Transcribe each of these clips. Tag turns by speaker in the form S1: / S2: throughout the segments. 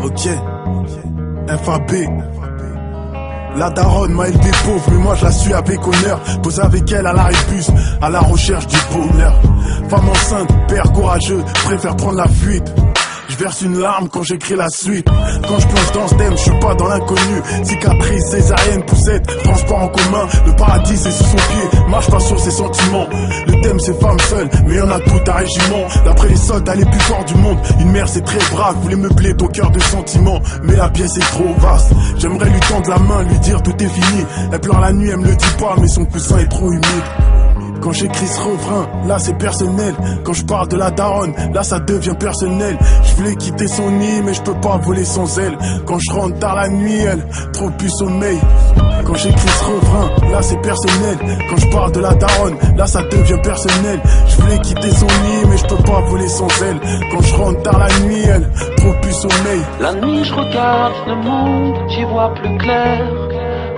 S1: Ok, FAB. La daronne m'a élevé pauvre, mais moi je la suis avec honneur. Posé avec elle à la rébus, à la recherche du bonheur. Femme enceinte, père courageux, préfère prendre la fuite. Je verse une larme quand j'écris la suite. Quand je plonge dans ce thème, je suis pas dans l'inconnu. Cicatrice, césarienne, poussette, transport en commun. Le paradis c'est sous son pied, marche pas sur ses sentiments. Le thème c'est femme seule, mais y'en a tout un régiment. D'après les soldats les plus forts du monde, une mère c'est très brave, voulait meubler ton cœur de sentiments. Mais la pièce est trop vaste, j'aimerais lui tendre la main, lui dire tout est fini. Elle pleure la nuit, elle me le dit pas, mais son coussin est trop humide. Quand j'écris ce refrain, là c'est personnel. Quand je parle de la daronne, là ça devient personnel. Je voulais quitter son nid, mais je peux pas voler sans elle. Quand je rentre tard la nuit, elle, trop plus sommeil. Quand j'écris ce refrain, là c'est personnel. Quand je parle de la daronne, là ça devient personnel. Je voulais quitter son nid, mais je peux pas voler sans elle. Quand je rentre tard la nuit, elle, trop plus sommeil.
S2: La nuit je regarde le monde, j'y vois plus clair.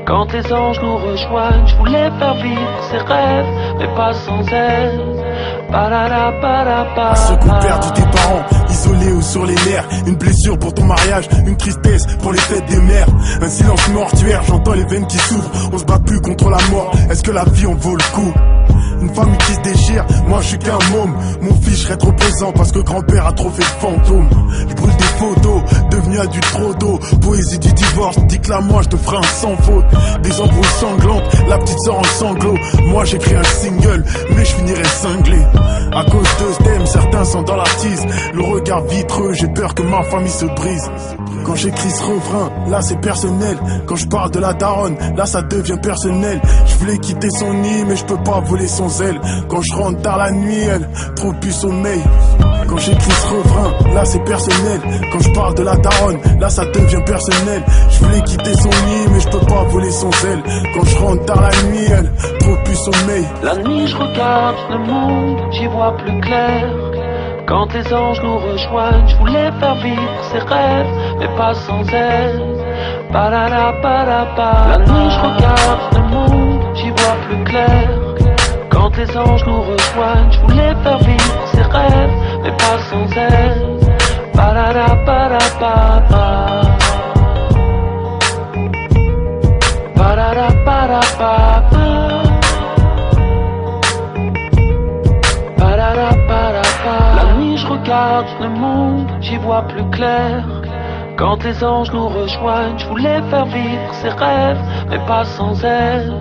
S2: Quand les anges nous rejoignent, je voulais faire vivre ses rêves, mais pas sans elle.
S1: Un second perdu tes parents, isolé ou sur les nerfs. Une blessure pour ton mariage, une tristesse pour les fêtes des mères. Un silence mortuaire, j'entends les veines qui s'ouvrent. On se bat plus contre la mort, est-ce que la vie en vaut le coup? Une famille qui se déchire, moi je suis qu'un môme. Mon fils, je serai trop présent parce que grand-père a trop fait de fantômes. Je brûle des photos, devenu adulte trop d'eau. Poésie du divorce, dis que là moi je te ferai un sans faute. Des embrouilles sanglantes, la petite sort en sanglots. Moi j'écris un single, mais je finirai cinglé. À cause de ce thème, certains sont dans la tise. Le regard vitreux, j'ai peur que ma famille se brise. Quand j'écris ce refrain, là c'est personnel. Quand je parle de la daronne, là ça devient personnel. Je voulais quitter son nid, mais je peux pas voler sans elle. Quand je rentre tard la nuit, elle, trop plus sommeil. Quand j'écris ce refrain, là c'est personnel. Quand je parle de la daronne, là ça devient personnel. Je voulais quitter son nid, mais je peux pas voler sans elle. Quand je rentre tard la nuit, elle, trop plus sommeil.
S2: La nuit je regarde le monde, j'y vois plus clair. Quand les anges nous rejoignent, je voulais faire vivre ses rêves, mais pas sans elle. La nuit je regarde le monde, j'y vois plus clair. Quand les anges nous rejoignent, je voulais faire vivre ses rêves, mais pas sans elle. La nuit je regarde le monde, j'y vois plus clair. Quand les anges nous rejoignent, je voulais faire vivre ses rêves, mais pas sans elle.